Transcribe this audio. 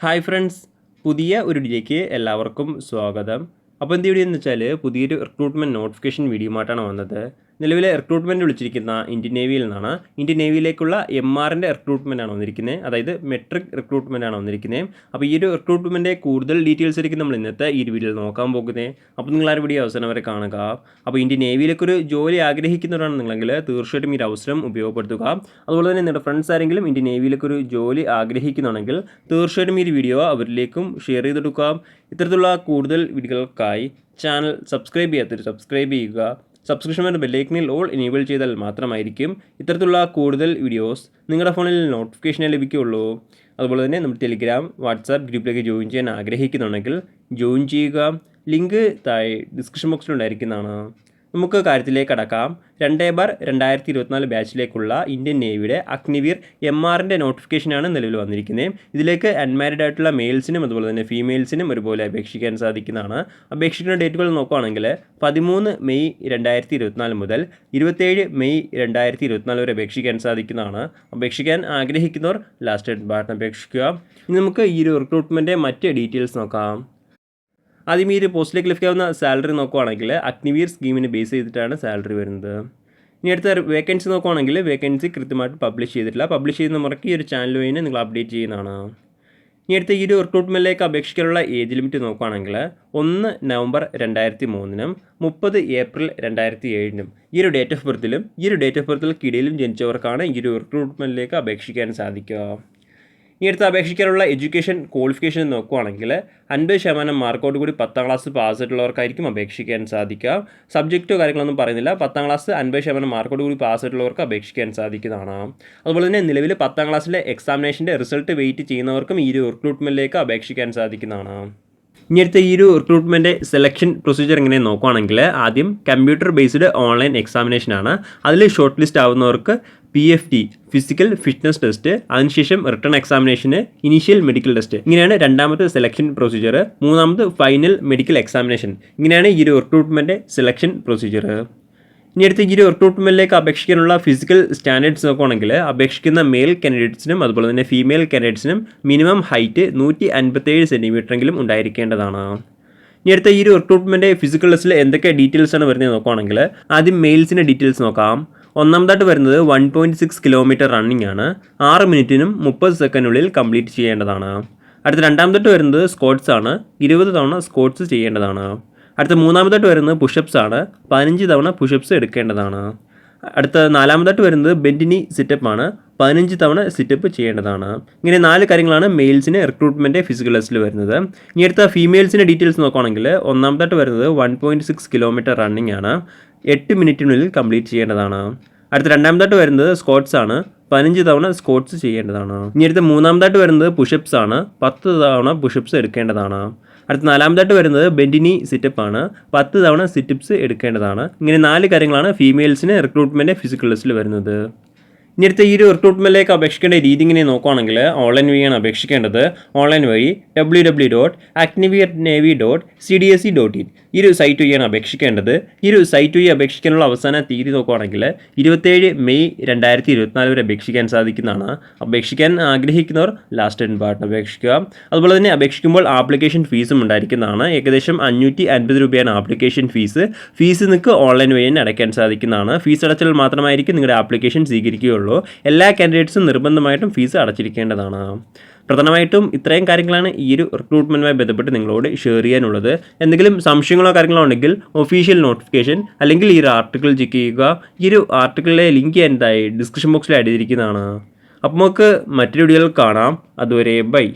Hi friends, പുതിയ ഒരു വീഡിയോയ്ക്ക് എല്ലാവർക്കും സ്വാഗതം. അപ്പോൾ എന്ത് വീഡിയോ എന്ന് വെച്ചാൽ പുതിയൊരു റിക്രൂട്ട്മെൻറ്റ് നോട്ടിഫിക്കേഷൻ വീഡിയോ ആയിട്ടാണ് വന്നത്. നിലവിലെ റിക്രൂട്ട്മെൻറ്റ് വിളിച്ചിരിക്കുന്ന ഇന്ത്യൻ നേവിയിൽ നിന്നാണ്. ഇന്ത്യൻ നേവിയിലേക്കുള്ള MRൻ്റെ റിക്രൂട്ട്മെൻറ്റാണ് വന്നിരിക്കുന്നത്, അതായത് മെട്രിക് റിക്രൂട്ട്മെൻറ്റാണ് വന്നിരിക്കുന്നത്. അപ്പോൾ ഈ ഒരു റിക്രൂട്ട്മെൻറ്റിൻ്റെ കൂടുതൽ ഡീറ്റെയിൽസ് ആയിരിക്കും നമ്മൾ ഇന്നത്തെ ഈ ഒരു വീഡിയോയിൽ നോക്കാൻ പോകുന്നത്. അപ്പോൾ നിങ്ങൾ ആ ഒരു വീഡിയോ അവസാനം വരെ കാണുക. അപ്പോൾ ഇന്ത്യൻ നേവിയിലേക്കൊരു ജോലി ആഗ്രഹിക്കുന്നവരാണ് നിങ്ങളെങ്കിൽ തീർച്ചയായിട്ടും ഈ ഒരു അവസരം ഉപയോഗപ്പെടുത്തുക. അതുപോലെ തന്നെ നിങ്ങളുടെ ഫ്രണ്ട്സ് ആരെങ്കിലും ഇന്ത്യൻ നേവിയിലേക്കൊരു ജോലി ആഗ്രഹിക്കുന്നുണ്ടെങ്കിൽ തീർച്ചയായിട്ടും ഈ ഒരു വീഡിയോ അവരിലേക്കും ഷെയർ ചെയ്തെടുക്കുക. ഇത്തരത്തിലുള്ള കൂടുതൽ വീഡിയോകൾക്കായി ചാനൽ സബ്സ്ക്രൈബ് ചെയ്യാത്തവർ സബ്സ്ക്രൈബ് ചെയ്യുക. സബ്സ്ക്രിപ്ഷൻ എന്ന ബെല്ലൈക്കനിൽ ഓൾ എനേബിൾ ചെയ്താൽ മാത്രമായിരിക്കും ഇത്തരത്തിലുള്ള കൂടുതൽ വീഡിയോസ് നിങ്ങളുടെ ഫോണിൽ നോട്ടിഫിക്കേഷനായി ലഭിക്കുകയുള്ളൂ. അതുപോലെ തന്നെ നമ്മൾ ടെലിഗ്രാം, വാട്സാപ്പ് ഗ്രൂപ്പിലേക്ക് ജോയിൻ ചെയ്യാൻ ആഗ്രഹിക്കുന്നുണ്ടെങ്കിൽ ജോയിൻ ചെയ്യുക. ലിങ്ക് താഴെ ഡിസ്ക്രിപ്ഷൻ ബോക്സിലുണ്ടായിരിക്കുന്നതാണ്. നമുക്ക് കാര്യത്തിലേക്ക് കടക്കാം. 2/2024 ബാച്ചിലേക്കുള്ള ഇന്ത്യൻ നേവിയുടെ അഗ്നിവീർ MRൻ്റെ നോട്ടിഫിക്കേഷനാണ് നിലവിൽ വന്നിരിക്കുന്നത്. ഇതിലേക്ക് അൺമാരിഡ് ആയിട്ടുള്ള മെയിൽസിനും അതുപോലെ തന്നെ ഫീമെയിൽസിനും ഒരുപോലെ അപേക്ഷിക്കാൻ സാധിക്കുന്നതാണ്. അപേക്ഷിക്കുന്ന ഡേറ്റുകൾ നോക്കുകയാണെങ്കിൽ 13 മെയ് 2024 മുതൽ 27 മെയ് 2024 വരെ അപേക്ഷിക്കാൻ സാധിക്കുന്നതാണ്. അപേക്ഷിക്കാൻ ആഗ്രഹിക്കുന്നവർ ലാസ്റ്റ് ഡേറ്റ് ബട്ടൺ അപേക്ഷിക്കുക. ഇനി നമുക്ക് ഈ ഒരു റിക്രൂട്ട്മെൻറ്റിൻ്റെ മറ്റ് ഡീറ്റെയിൽസ് നോക്കാം. ആദ്യം ഈ ഒരു പോസ്റ്റിലേക്ക് ലഭിക്കാവുന്ന സാലറി നോക്കുകയാണെങ്കിൽ അഗ്നിവീർ സ്കീമിനെ ബേസ് ചെയ്തിട്ടാണ് സാലറി വരുന്നത്. ഇനി അടുത്ത വേക്കൻസി നോക്കുകയാണെങ്കിൽ വേക്കൻസി കൃത്യമായിട്ട് പബ്ലിഷ് ചെയ്തിട്ടില്ല. പബ്ലിഷ് ചെയ്യുന്ന മുറയ്ക്ക് ഈ ഒരു ചാനൽ വഴി നിങ്ങൾ അപ്ഡേറ്റ് ചെയ്യുന്നതാണ്. ഇനി അടുത്ത ഈ ഒരു റിക്രൂട്ട്മെൻറ്റിലേക്ക് അപേക്ഷിക്കാനുള്ള ഏജ് ലിമിറ്റ് നോക്കുകയാണെങ്കിൽ 1 നവംബർ 2003 30 ഏപ്രിൽ 2007 ഈ ഒരു ഡേറ്റ് ഓഫ് ബർത്തിലും ഈ ഒരു ഡേറ്റ് ഓഫ് ബർത്തിൽക്കിടയിലും ജനിച്ചവർക്കാണ് ഈ ഒരു റിക്രൂട്ട്മെൻറ്റിലേക്ക് അപേക്ഷിക്കാൻ സാധിക്കുക. ഈ അടുത്ത് അപേക്ഷിക്കാനുള്ള എഡ്യൂക്കേഷൻ ക്വാളിഫിക്കേഷൻ നോക്കുകയാണെങ്കിൽ 50% മാർക്കോട് കൂടി 10ാം ക്ലാസ് പാസ്സായിട്ടുള്ളവർക്കായിരിക്കും അപേക്ഷിക്കാൻ സാധിക്കുക. സബ്ജക്റ്റോ കാര്യങ്ങളൊന്നും പറയുന്നില്ല. 10ാം ക്ലാസ് 50% മാർക്കോട് കൂടി പാസ്സായിട്ടുള്ളവർക്ക് അപേക്ഷിക്കാൻ സാധിക്കുന്നതാണ്. അതുപോലെ തന്നെ നിലവിൽ 10ാം ക്ലാസ്സിലെ എക്സാമിനേഷൻ്റെ റിസൾട്ട് വെയിറ്റ് ചെയ്യുന്നവർക്കും ഈ ഒരു റിക്രൂട്ട്മെൻറ്റിലേക്ക് അപേക്ഷിക്കാൻ സാധിക്കുന്നതാണ്. ഇനി അടുത്ത ഈ ഒരു റിക്രൂട്ട്മെൻറ്റ് സെലക്ഷൻ പ്രൊസീജിയർ എങ്ങനെ നോക്കുകയാണെങ്കിൽ ആദ്യം കമ്പ്യൂട്ടർ ബേസ്ഡ് ഓൺലൈൻ എക്സാമിനേഷനാണ്. അതിൽ ഷോർട്ട് ലിസ്റ്റ് ആവുന്നവർക്ക് PFT ഫിസിക്കൽ ഫിറ്റ്നസ് ടെസ്റ്റ്, അതിനുശേഷം റിട്ടേൺ എക്സാമിനേഷന്, ഇനീഷ്യൽ മെഡിക്കൽ ടെസ്റ്റ്, ഇങ്ങനെയാണ് രണ്ടാമത്തെ സെലക്ഷൻ പ്രൊസീജിയർ. മൂന്നാമത് ഫൈനൽ മെഡിക്കൽ എക്സാമിനേഷൻ. ഇങ്ങനെയാണ് ഈ ഒരു റിക്രൂട്ട്മെൻറ്റ് സെലക്ഷൻ പ്രൊസീജിയർ. ഇനി അടുത്ത് ഈ ഒരു റിക്രൂട്ട്മെൻറ്റിലേക്ക് അപേക്ഷിക്കാനുള്ള ഫിസിക്കൽ സ്റ്റാൻഡേർഡ്സ് നോക്കുകയാണെങ്കിൽ അപേക്ഷിക്കുന്ന മെയിൽ കാൻഡിഡേറ്റ്സിനും അതുപോലെ തന്നെ ഫീമെയിൽ കാൻഡിഡേറ്റ്സിനും മിനിമം ഹൈറ്റ് 157 സെൻറ്റിമീറ്ററെങ്കിലും ഉണ്ടായിരിക്കേണ്ടതാണ്. ഇനി അടുത്ത ഈ ഒരു റിക്രൂട്ട്മെൻറ്റ് ഫിസിക്കൽ ടെസ്റ്റിൽ എന്തൊക്കെ ഡീറ്റെയിൽസാണ് വരുന്നത് നോക്കുകയാണെങ്കിൽ ആദ്യം മെയിൽസിൻ്റെ ഡീറ്റെയിൽസ് നോക്കാം. ഒന്നാമതായിട്ട് വരുന്നത് 1.6 കിലോമീറ്റർ റണ്ണിംഗ് ആണ്. 6 മിനിറ്റിനും 30 സെക്കൻഡിനുള്ളിൽ കംപ്ലീറ്റ് ചെയ്യേണ്ടതാണ്. അടുത്ത രണ്ടാമതായിട്ട് വരുന്നത് സ്ക്വാട്സ് ആണ്. 20 തവണ സ്ക്വാട്സ് ചെയ്യേണ്ടതാണ്. അടുത്ത മൂന്നാമതായിട്ട് വരുന്നത് പുഷപ്സ് ആണ്. 15 തവണ പുഷപ്സ് എടുക്കേണ്ടതാണ്. അടുത്ത നാലാമതായിട്ട് വരുന്നത് ബെൻഡിനി സിറ്റപ്പ് ആണ്. 15 തവണ സിറ്റപ്പ് ചെയ്യേണ്ടതാണ്. ഇങ്ങനെ 4 കാര്യങ്ങളാണ് മെയിൽസിന് റിക്രൂട്ട്മെൻറ്റ് ഫിസിക്കൽ ടെസ്റ്റിൽ വരുന്നത്. ഇനി അടുത്ത ഫീമെയിൽസിൻ്റെ ഡീറ്റെയിൽസ് നോക്കുകയാണെങ്കിൽ ഒന്നാമതായിട്ട് വരുന്നത് 1.6 കിലോമീറ്റർ റണ്ണിംഗ് ആണ്. 8 മിനിറ്റിനുള്ളിൽ കംപ്ലീറ്റ് ചെയ്യേണ്ടതാണ്. അടുത്ത രണ്ടാമതായിട്ട് വരുന്നത് സ്ക്വാട്സ് ആണ്. 15 തവണ സ്ക്വാട്സ് ചെയ്യേണ്ടതാണ്. ഇനി അടുത്ത മൂന്നാമതായിട്ട് വരുന്നത് പുഷപ്സ് ആണ്. 10 തവണ പുഷപ്സ് എടുക്കേണ്ടതാണ്. അടുത്ത നാലാമതായിട്ട് വരുന്നത് ബെൻഡിനി സിറ്റപ്പ് ആണ്. 10 തവണ സിറ്റപ്സ് എടുക്കേണ്ടതാണ്. ഇങ്ങനെ 4 കാര്യങ്ങളാണ് ഫീമെയിൽസിന് റിക്രൂട്ട്മെൻറ്റ് ഫിസിക്കൽ ടെസ്റ്റിൽ വരുന്നത്. ഇനി അടുത്ത ഈ ഒരു റിക്രൂട്ട്മെൻറ്റിലേക്ക് അപേക്ഷിക്കേണ്ട രീതി ഇങ്ങനെ നോക്കുകയാണെങ്കിൽ ഓൺലൈൻ വഴിയാണ് അപേക്ഷിക്കേണ്ടത്. ഓൺലൈൻ വഴി www.agnivernavy.cdsc.in ഈ ഒരു സൈറ്റ് വഴിയാണ് അപേക്ഷിക്കേണ്ടത്. ഈ ഒരു സൈറ്റ് വഴി അപേക്ഷിക്കാനുള്ള അവസാന തീയതി നോക്കുകയാണെങ്കിൽ 27 മെയ് 2024 വരെ അപേക്ഷിക്കാൻ സാധിക്കുന്നതാണ്. അപേക്ഷിക്കാൻ ആഗ്രഹിക്കുന്നവർ ലാസ്റ്റ് ഡേറ്റ് ബട്ടൺ അപേക്ഷിക്കുക. അതുപോലെ തന്നെ അപേക്ഷിക്കുമ്പോൾ ആപ്ലിക്കേഷൻ ഫീസും ഉണ്ടായിരിക്കുന്നതാണ്. ഏകദേശം 550 രൂപയാണ് ആപ്ലിക്കേഷൻ ഫീസ്. ഫീസ് നിങ്ങൾക്ക് ഓൺലൈൻ വഴി തന്നെ അടയ്ക്കാൻ സാധിക്കുന്നതാണ്. ഫീസ് അടച്ചാൽ മാത്രമായിരിക്കും നിങ്ങളുടെ ആപ്ലിക്കേഷൻ സ്വീകരിക്കുകയുള്ളൂ. എല്ലാ കാൻഡിഡേറ്റ്സും നിർബന്ധമായിട്ടും ഫീസ് അടച്ചിരിക്കേണ്ടതാണ്. പ്രധാനമായിട്ടും ഇത്രയും കാര്യങ്ങളാണ് ഈ ഒരു റിക്രൂട്ട്മെൻറ്റുമായി ബന്ധപ്പെട്ട് നിങ്ങളോട് ഷെയർ ചെയ്യാനുള്ളത്. എന്തെങ്കിലും സംശയങ്ങളോ കാര്യങ്ങളോ ഉണ്ടെങ്കിൽ ഒഫീഷ്യൽ നോട്ടിഫിക്കേഷൻ അല്ലെങ്കിൽ ഈ ഒരു ആർട്ടിക്കിൾ ചെക്ക് ചെയ്യുക. ഈ ഒരു ആർട്ടിക്കിളിലെ ലിങ്ക് എന്തായി ഡിസ്ക്രിപ്ഷൻ ബോക്സിൽ ആഡ് ചെയ്തിരിക്കുന്നതാണ്. അപ്പോൾ നമുക്ക് മറ്റൊരു വീഡിയോയിൽ കാണാം. അതുവരെ ബൈ.